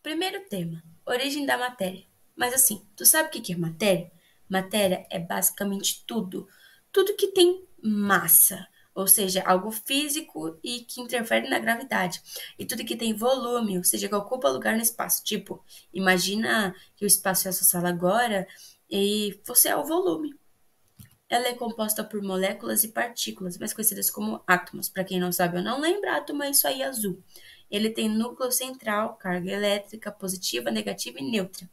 Primeiro tema, origem da matéria. Mas assim, tu sabe o que é matéria? Matéria é basicamente tudo. Tudo que tem massa, ou seja, algo físico e que interfere na gravidade. E tudo que tem volume, ou seja, que ocupa lugar no espaço. Tipo, imagina que o espaço é essa sala agora e você é o volume. Ela é composta por moléculas e partículas, mais conhecidas como átomos. Para quem não sabe ou não lembra, átomo é isso aí azul. Ele tem núcleo central, carga elétrica positiva, negativa e neutra.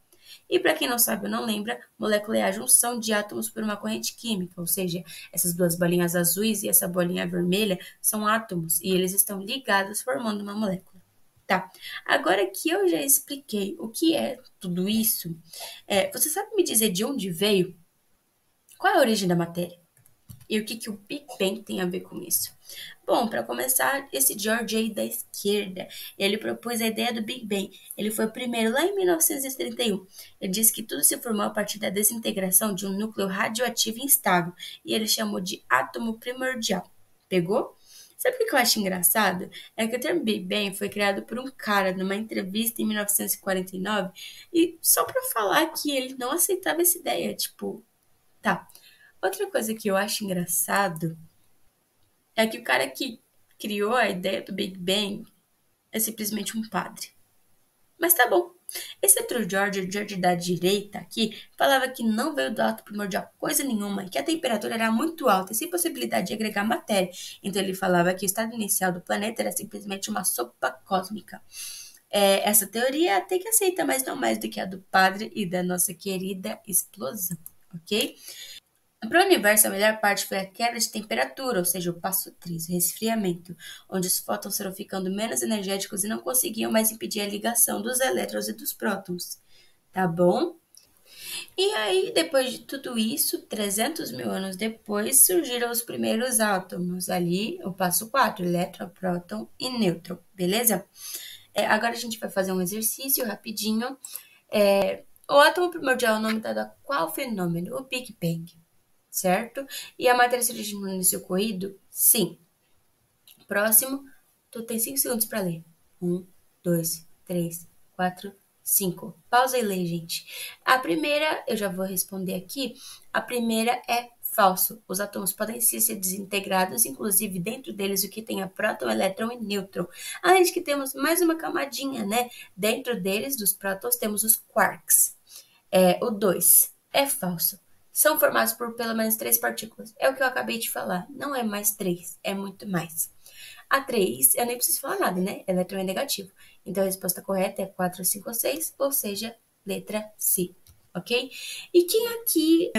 E para quem não sabe ou não lembra, molécula é a junção de átomos por uma corrente química, ou seja, essas duas bolinhas azuis e essa bolinha vermelha são átomos e eles estão ligados formando uma molécula. Tá, agora que eu já expliquei o que é tudo isso, você sabe me dizer de onde veio? Qual é a origem da matéria? E o que o Big Bang tem a ver com isso? Bom, para começar, esse George aí da esquerda, ele propôs a ideia do Big Bang. Ele foi o primeiro lá em 1931. Ele disse que tudo se formou a partir da desintegração de um núcleo radioativo instável, e ele chamou de átomo primordial. Pegou? Sabe o que eu acho engraçado? É que o termo Big Bang foi criado por um cara numa entrevista em 1949 e só para falar que ele não aceitava essa ideia, tipo, tá. Outra coisa que eu acho engraçado é que o cara que criou a ideia do Big Bang é simplesmente um padre. Mas tá bom. Esse outro George, o George da direita aqui, falava que não veio do átomo primordial coisa nenhuma e que a temperatura era muito alta e sem possibilidade de agregar matéria. Então ele falava que o estado inicial do planeta era simplesmente uma sopa cósmica. Essa teoria até que aceita, mas não mais do que a do padre e da nossa querida explosão, ok? Para o universo, a melhor parte foi a queda de temperatura, ou seja, o passo 3, o resfriamento, onde os fótons foram ficando menos energéticos e não conseguiam mais impedir a ligação dos elétrons e dos prótons. Tá bom? E aí, depois de tudo isso, 300 mil anos depois, surgiram os primeiros átomos ali, o passo 4, elétron, próton e nêutron, beleza? Agora a gente vai fazer um exercício rapidinho. O átomo primordial é o nome dado a qual fenômeno? O Big Bang, certo? E a matéria se originou no início ocorrido? Sim. Próximo, tu tem 5 segundos para ler. 1, 2, 3, 4, 5. Pausa e lê, gente. A primeira, eu já vou responder aqui. A primeira é falso. Os átomos podem sim ser desintegrados, inclusive dentro deles o que tem é próton, elétron e nêutron. Além de que temos mais uma camadinha, né? Dentro deles, dos prótons, temos os quarks. O 2 é falso. São formados por pelo menos 3 partículas. É o que eu acabei de falar. Não é mais 3, é muito mais. A 3, eu nem preciso falar nada, né? Elétron é negativo. Então a resposta correta é 4, 5 ou 6, ou seja, letra C, ok? E quem aqui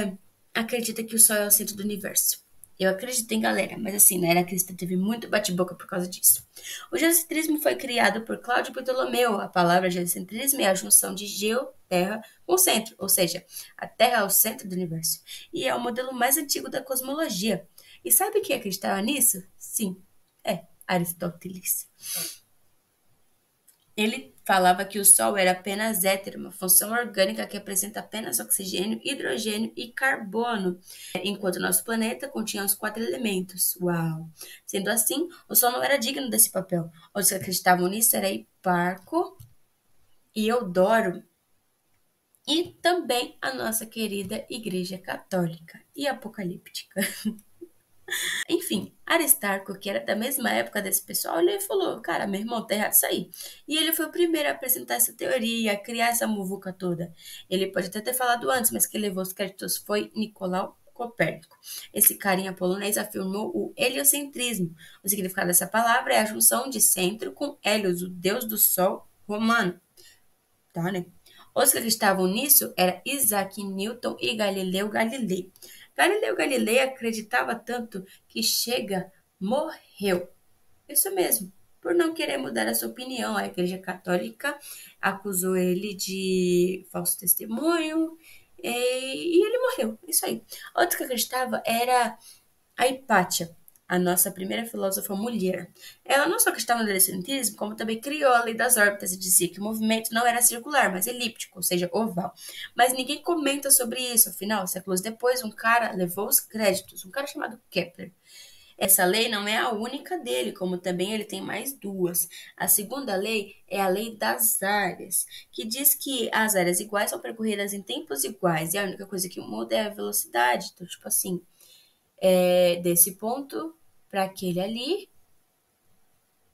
acredita que o Sol é o centro do universo? Eu acredito em galera, mas assim, na era cristã teve muito bate-boca por causa disso. O geocentrismo foi criado por Cláudio Ptolomeu. A palavra geocentrismo é a junção de geo, terra, com centro, ou seja, a Terra é o centro do universo. E é o modelo mais antigo da cosmologia. E sabe quem acreditava nisso? Sim, Aristóteles. Ele falava que o Sol era apenas éter, uma função orgânica que apresenta apenas oxigênio, hidrogênio e carbono, enquanto nosso planeta continha os 4 elementos. Uau! Sendo assim, o Sol não era digno desse papel. Os que acreditavam nisso eram Hiparco e Eudoro, e também a nossa querida Igreja Católica e Apocalíptica. Enfim, Aristarco, que era da mesma época desse pessoal, ele falou, cara, meu irmão, tá errado isso aí. E ele foi o primeiro a apresentar essa teoria, a criar essa muvuca toda. Ele pode até ter falado antes, mas quem levou os créditos foi Nicolau Copérnico. Esse carinha polonês afirmou o heliocentrismo. O significado dessa palavra é a junção de centro com Hélios, o deus do sol romano. Tá, né? Os que acreditavam nisso eram Isaac Newton e Galileu Galilei. Galileu Galilei acreditava tanto que chega, morreu. Isso mesmo, por não querer mudar a sua opinião. A Igreja Católica acusou ele de falso testemunho e ele morreu. Isso aí. Outro que acreditava era a Hipátia, a nossa primeira filósofa mulher. Ela não só acreditava no heliocentrismo, como também criou a lei das órbitas e dizia que o movimento não era circular, mas elíptico, ou seja, oval. Mas ninguém comenta sobre isso, afinal, séculos depois, um cara levou os créditos, um cara chamado Kepler. Essa lei não é a única dele, como também ele tem mais duas. A segunda lei é a lei das áreas, que diz que as áreas iguais são percorridas em tempos iguais, e a única coisa que muda é a velocidade. Então, tipo assim, desse ponto para aquele ali,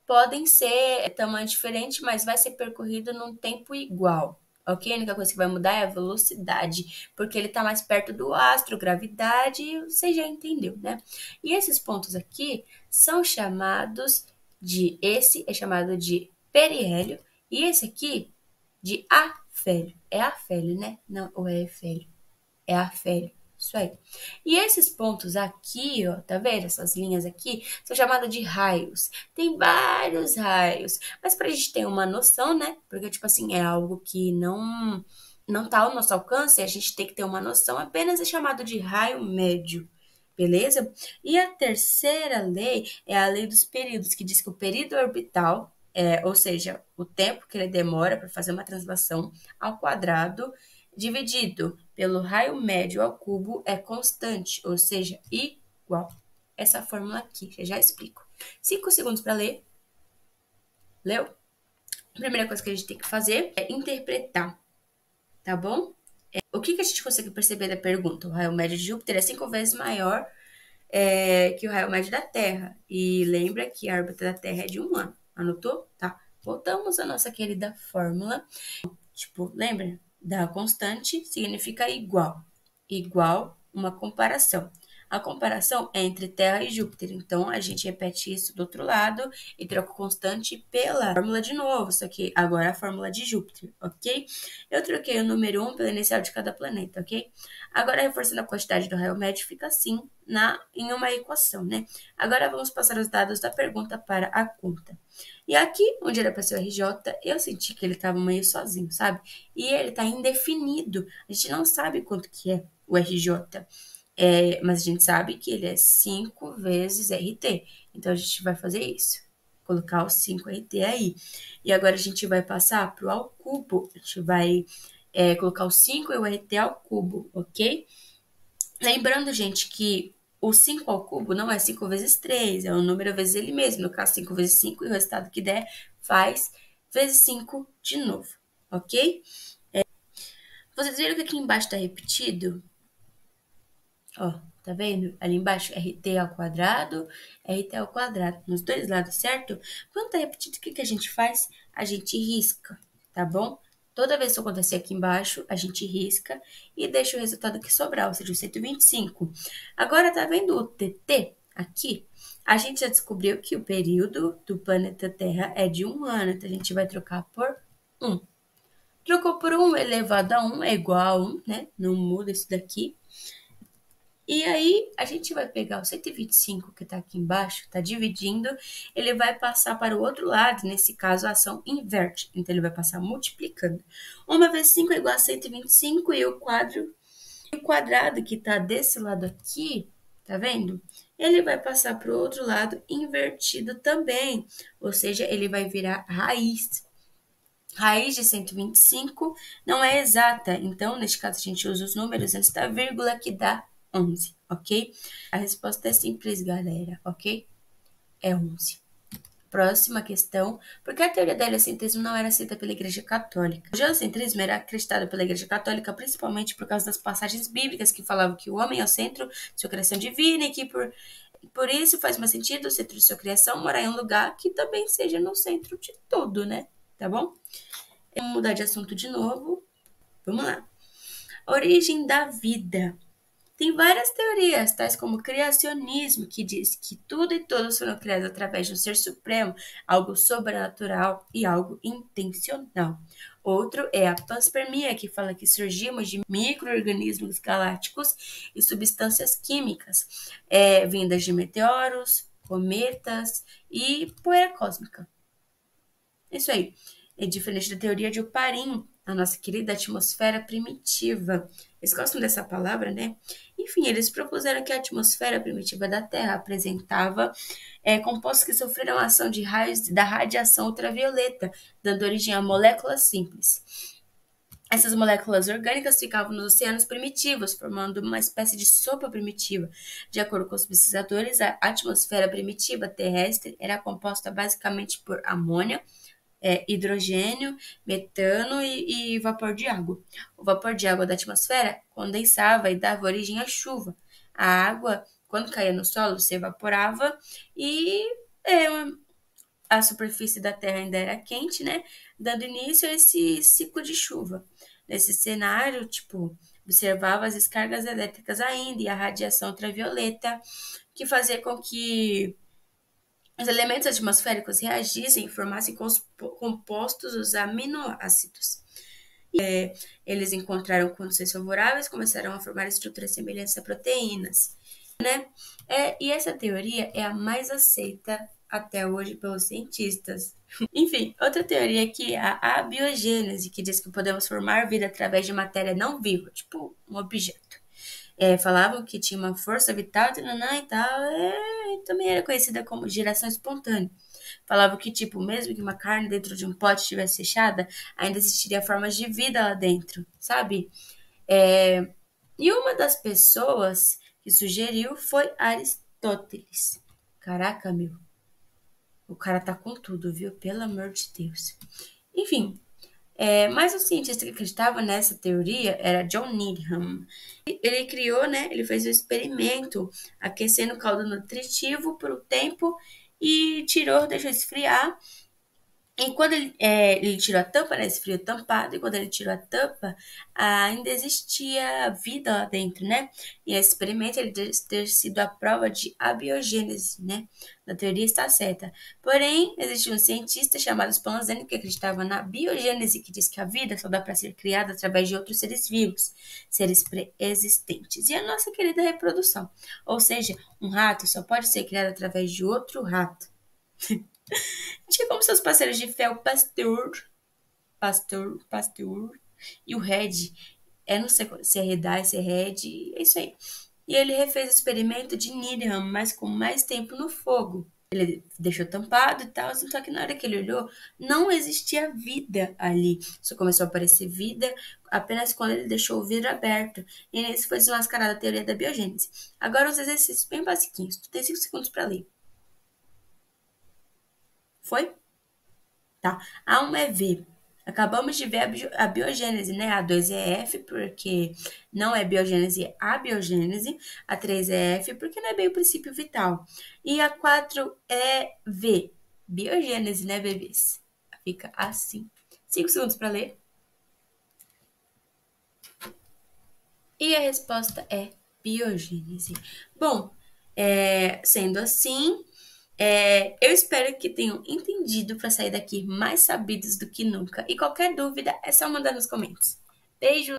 podem ser tamanho diferente, mas vai ser percorrido num tempo igual. Ok? A única coisa que vai mudar é a velocidade, porque ele está mais perto do astro, gravidade, você já entendeu, né? E esses pontos aqui são chamados esse é chamado de periélio, e esse aqui de afélio. É afélio, né? Não, ou é efélio? É afélio. Isso aí. E esses pontos aqui, ó, tá vendo? Essas linhas aqui são chamadas de raios. Tem vários raios. Mas pra gente ter uma noção, né? Porque, tipo assim, é algo que não tá ao nosso alcance, a gente tem que ter uma noção. Apenas é chamado de raio médio. Beleza? E a terceira lei é a lei dos períodos, que diz que o período orbital, ou seja, o tempo que ele demora para fazer uma translação ao quadrado, dividido pelo raio médio ao cubo é constante, ou seja, igual. Essa fórmula aqui, eu já explico. 5 segundos para ler. Leu? A primeira coisa que a gente tem que fazer é interpretar, tá bom? O que a gente consegue perceber da pergunta? O raio médio de Júpiter é 5 vezes maior que o raio médio da Terra. E lembra que a órbita da Terra é de 1 ano. Anotou? Tá. Voltamos à nossa querida fórmula. Tipo, lembra? Da constante significa igual. Igual, uma comparação. A comparação é entre Terra e Júpiter. Então, a gente repete isso do outro lado e troca o constante pela fórmula de novo. Só que agora é a fórmula de Júpiter, ok? Eu troquei o número 1 pela inicial de cada planeta, ok? Agora, reforçando a quantidade do raio médio, fica assim em uma equação, né? Agora, vamos passar os dados da pergunta para a conta. E aqui, onde era para ser o RJ, eu senti que ele estava meio sozinho, sabe? E ele está indefinido. A gente não sabe quanto que é o RJ. Mas a gente sabe que ele é 5 vezes RT. Então, a gente vai fazer isso. Colocar o 5 RT aí. E agora a gente vai passar para o ao cubo. A gente vai colocar o 5 e o RT ao cubo, ok? Lembrando, gente, que o 5 ao cubo não é 5 vezes 3, é um número vezes ele mesmo. No caso, 5 vezes 5, e o resultado que der faz vezes 5 de novo, ok? Vocês viram que aqui embaixo está repetido? Ó, tá vendo? Ali embaixo, RT ao quadrado, RT ao quadrado, nos dois lados, certo? Quando tá repetido, o que a gente faz? A gente risca, tá bom? Toda vez que acontecer aqui embaixo, a gente risca e deixa o resultado que sobrar, ou seja, o 125. Agora, tá vendo o TT aqui? A gente já descobriu que o período do planeta Terra é de 1 ano, então a gente vai trocar por 1. Trocou por 1 elevado a 1 é igual a 1, né? Não muda isso daqui. E aí, a gente vai pegar o 125 que está aqui embaixo, está dividindo, ele vai passar para o outro lado, nesse caso a ação inverte, então ele vai passar multiplicando. 1 vezes 5 é igual a 125 e o quadrado que está desse lado aqui, tá vendo? Ele vai passar para o outro lado invertido também, ou seja, ele vai virar raiz. Raiz de 125 não é exata, então, neste caso, a gente usa os números antes da vírgula, que dá 11, ok? A resposta é simples, galera, ok? É 11. Próxima questão. Por que a teoria do heliocentrismo não era aceita pela Igreja Católica? O geocentrismo era acreditado pela Igreja Católica principalmente por causa das passagens bíblicas que falavam que o homem é o centro de sua criação divina e que por isso faz mais sentido o centro de sua criação morar em um lugar que também seja no centro de tudo, né? Tá bom? Vamos mudar de assunto de novo. Vamos lá. Origem da vida. Tem várias teorias, tais como o criacionismo, que diz que tudo e todos foram criados através de um ser supremo, algo sobrenatural e algo intencional. Outro é a panspermia, que fala que surgimos de micro-organismos galácticos e substâncias químicas, vindas de meteoros, cometas e poeira cósmica. Isso aí. É diferente da teoria de Oparin, a nossa querida atmosfera primitiva. Eles gostam dessa palavra, né? Enfim, eles propuseram que a atmosfera primitiva da Terra apresentava compostos que sofreram a ação de raios da radiação ultravioleta, dando origem a moléculas simples. Essas moléculas orgânicas ficavam nos oceanos primitivos, formando uma espécie de sopa primitiva. De acordo com os pesquisadores, a atmosfera primitiva terrestre era composta basicamente por amônia, hidrogênio, metano e vapor de água. O vapor de água da atmosfera condensava e dava origem à chuva. A água, quando caía no solo, se evaporava e a superfície da Terra ainda era quente, né? Dando início a esse ciclo de chuva. Nesse cenário, tipo, observava as descargas elétricas ainda e a radiação ultravioleta, que fazia com que os elementos atmosféricos reagissem e formassem compostos, os aminoácidos. Eles encontraram condições favoráveis, começaram a formar estruturas semelhantes a proteínas, né? E essa teoria é a mais aceita até hoje pelos cientistas. Enfim, outra teoria aqui é a abiogênese, que diz que podemos formar vida através de matéria não viva, tipo um objeto. Falavam que tinha uma força vital e tal, e também era conhecida como geração espontânea. Falavam que, tipo, mesmo que uma carne dentro de um pote estivesse fechada, ainda existiria formas de vida lá dentro, sabe? E uma das pessoas que sugeriu foi Aristóteles. Caraca, meu. O cara tá com tudo, viu? Pelo amor de Deus. Enfim, mas o cientista que acreditava nessa teoria era John Needham. Ele criou, né? Ele fez um experimento aquecendo o caldo nutritivo por um tempo e deixou esfriar. E quando ele tirou a tampa, né, esse frio tampado, e quando ele tirou a tampa, ainda existia vida lá dentro, né? E esse experimento ele deve ter sido a prova de abiogênese, né? A teoria está certa. Porém, existia um cientista chamado Spallanzani que acreditava na biogênese, que diz que a vida só dá para ser criada através de outros seres vivos, seres pré-existentes. E a nossa querida reprodução. Ou seja, um rato só pode ser criado através de outro rato. Tinha como seus parceiros de fé o Pasteur e o Red. Não sei se é Redai, se é Red, é isso aí. E ele refez o experimento de Needham, mas com mais tempo no fogo. Ele deixou tampado e tal, só que na hora que ele olhou, não existia vida ali. Só começou a aparecer vida apenas quando ele deixou o vidro aberto. E nisso foi desmascarada a teoria da biogênese. Agora uns exercícios bem basiquinhos. Tu tem 5 segundos para ler. Foi? Tá. A1 é V. Acabamos de ver a biogênese, né? A 2 é F, porque não é biogênese, é abiogênese. A 3 é F, porque não é bem o princípio vital. E a 4 é V. Biogênese, né, bebês? Fica assim. 5 segundos para ler. E a resposta é biogênese. Bom, sendo assim, eu espero que tenham entendido para sair daqui mais sabidos do que nunca. E qualquer dúvida é só mandar nos comentários. Beijo!